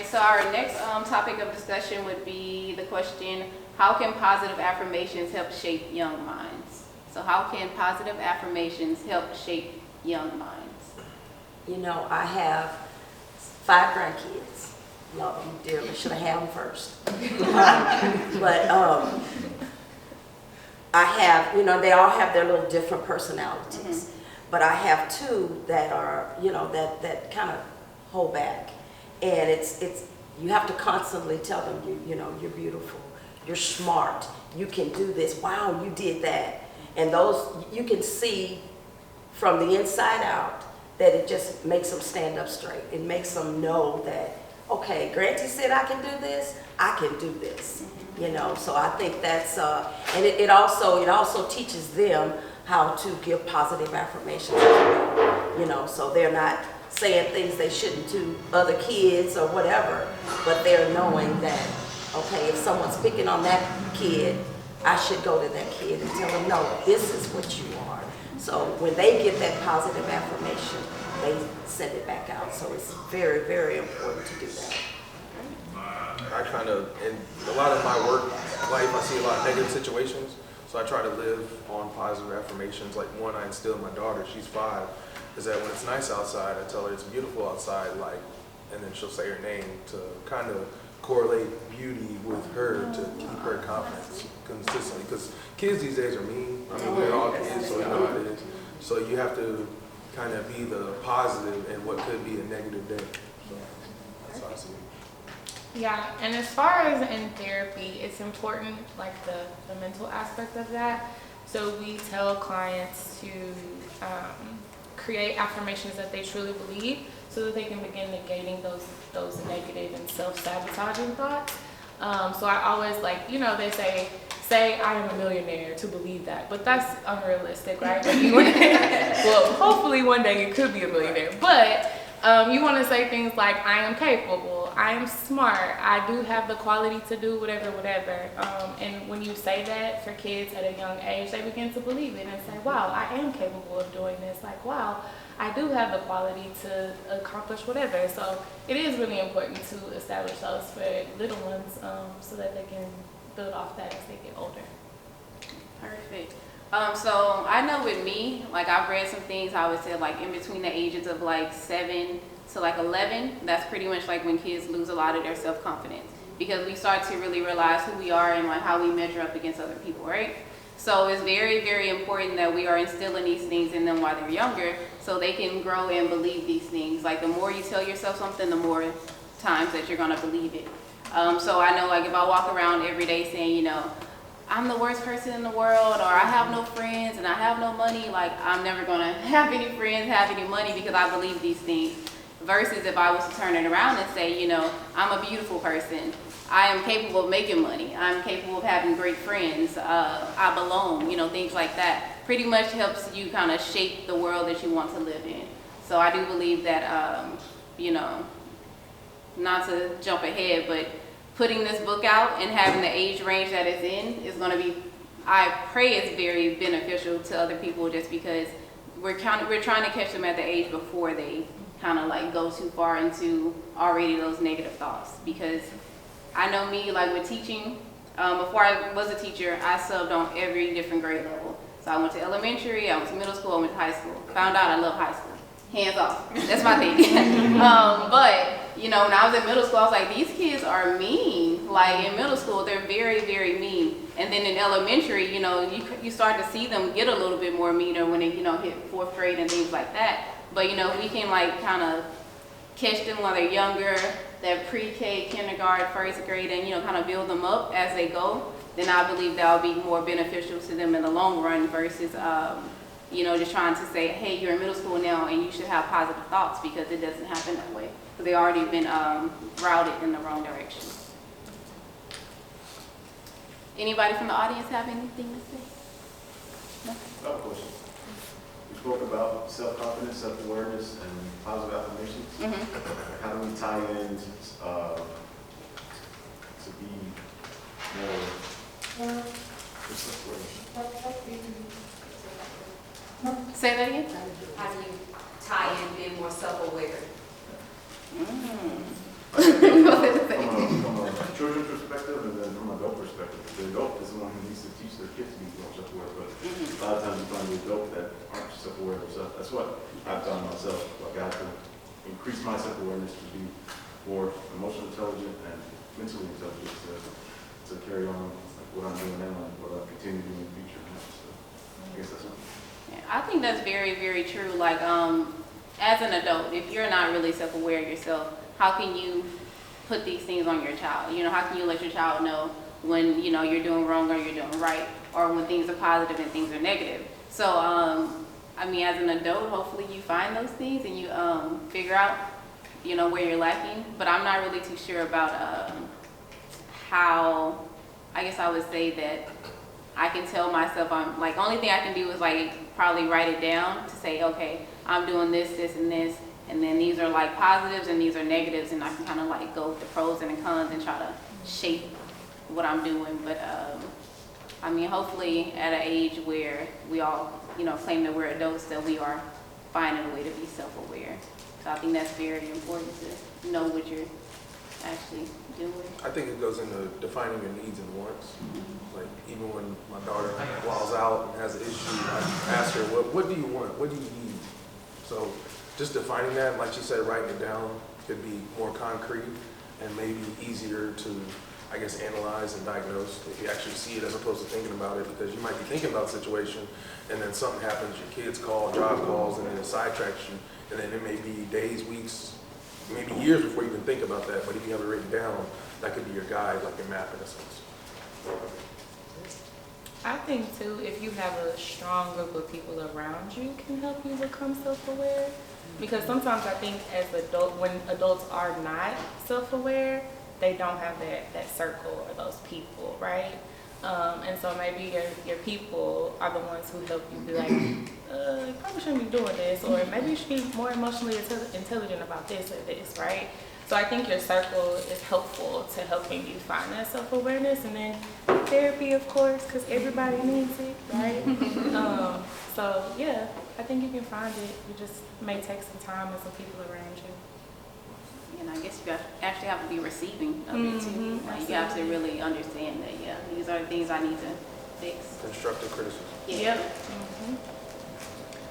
right, so our next topic of discussion would be the question, how can positive affirmations help shape young minds? So how can positive affirmations help shape young minds? You know, I have 5 grandkids. Love them dearly. Should have had them first. But I have, you know, they all have their little different personalities. But I have 2 that are, you know, that kind of hold back. And it's you have to constantly tell them, you know, you're beautiful, you're smart, you can do this, wow, you did that. And those, you can see from the inside out that it just makes them stand up straight. It makes them know that, okay, Granty said I can do this, I can do this. You know, so I think that's, and it also teaches them how to give positive affirmations as well. You know, so they're not saying things they shouldn't to other kids or whatever, but they're knowing that, okay, if someone's picking on that kid, I should go to that kid and tell them, no, this is what you are. So when they get that positive affirmation, they send it back out. So it's very, very important to do that. I kind of, in a lot of my work life, I see a lot of negative situations. So I try to live on positive affirmations. Like one I instill in my daughter, she's 5, is that when it's nice outside, I tell her it's beautiful outside, like, and then she'll say her name to kind of correlate beauty with her to keep her confidence consistently. Because kids these days are mean. I mean, we're all kids, so you know how it is. So you have to kind of be the positive in what could be a negative day. So that's how I see it. Yeah, and as far as in therapy, it's important, like the mental aspect of that. So we tell clients to create affirmations that they truly believe so that they can begin negating those negative and self-sabotaging thoughts. So I always, like, you know, they say I am a millionaire to believe that, but that's unrealistic, right? Like well, hopefully one day you could be a millionaire, but you want to say things like, I am capable, I am smart, I do have the quality to do whatever. And when you say that for kids at a young age, they begin to believe it and say, wow, I am capable of doing this. Like, wow, I do have the quality to accomplish whatever. So it is really important to establish those for little ones so that they can build off that as they get older. Perfect. So I know with me, like I've read some things I would say like in between the ages of like 7 to like 11, that's pretty much like when kids lose a lot of their self-confidence because we start to really realize who we are and like how we measure up against other people, right? So it's very, very important that we are instilling these things in them while they're younger so they can grow and believe these things. Like the more you tell yourself something, the more times that you're gonna believe it. So I know like if I walk around every day saying, you know, I'm the worst person in the world, or I have no friends and I have no money, like I'm never gonna have any friends, have any money because I believe these things. Versus if I was to turn it around and say, you know, I'm a beautiful person, I am capable of making money, I'm capable of having great friends, I belong, you know, things like that. Pretty much helps you kind of shape the world that you want to live in. So I do believe that, you know, not to jump ahead, but putting this book out and having the age range that it's in is going to be, I pray it's very beneficial to other people just because we're trying to catch them at the age before they kind of like go too far into already those negative thoughts. Because I know me, like with teaching, before I was a teacher, I subbed on every different grade level. So I went to elementary, I went to middle school, I went to high school. Found out I love high school. Hands off. That's my thing. But you know, when I was in middle school, I was like, these kids are mean. Like in middle school, they're very, very mean. And then in elementary, you know, you start to see them get a little bit more meaner when they, you know, hit 4th grade and things like that. But you know, we can like kind of catch them while they're younger, that pre-K, kindergarten, 1st grade, and you know, kind of build them up as they go. Then I believe that will be more beneficial to them in the long run versus, you know, just trying to say, hey, you're in middle school now and you should have positive thoughts because it doesn't happen that way. Because they've already been routed in the wrong direction. Anybody from the audience have anything to say? No? I have a question. You spoke about self-confidence, self-awareness, and positive affirmations. Mm-hmm. How do we tie in to be more... Say that again? How do you tie in being more self-aware? Go that's what I've done myself. Like I have to increase my self-awareness to be more emotionally intelligent and mentally intelligent to carry on like what I'm doing now and what I'll continue to do in the future. So I guess that's what. Yeah, I think that's very, very true. Like, as an adult, if you're not really self-aware of yourself, how can you put these things on your child? You know, how can you let your child know when, you know, you're doing wrong or you're doing right, or when things are positive and things are negative? So, I mean, as an adult, hopefully you find those things and you figure out, you know, where you're lacking. But I'm not really too sure about how, I guess I would say that I can tell myself I'm, like, only thing I can do is like probably write it down to say, okay, I'm doing this, this, and this, and then these are like positives and these are negatives, and I can kind of like go with the pros and the cons and try to shape what I'm doing. But I mean, hopefully at an age where we all, you know, claim that we're adults, that we are finding a way to be self-aware. So I think that's very important to know what you're actually doing. I think it goes into defining your needs and wants. Like even when my daughter walls out and has an issue, I ask her, what do you want? What do you need? So just defining that, like she said, writing it down could be more concrete and maybe easier to, I guess, analyze and diagnose if you actually see it as opposed to thinking about it, because you might be thinking about a situation and then something happens, your kids call, job calls, and then it sidetracks you, and then it may be days, weeks, maybe years before you even think about that. But if you have it written down, that could be your guide, like your map in a sense. I think too, if you have a strong group of people around you, can help you become self-aware. Because sometimes I think when adults are not self-aware, they don't have that circle or those people, right? And so maybe your people are the ones who help you be like, you probably shouldn't be doing this, or maybe you should be more emotionally intelligent about this or this, right? So I think your circle is helpful to helping you find that self-awareness, and then therapy, of course, because everybody needs it, right? So yeah, I think you can find it. You just may take some time and some people around you. And I guess you actually have to be receiving of it too. Like, you have to really understand that, yeah, these are the things I need to fix. Constructive criticism. Yeah. Yep.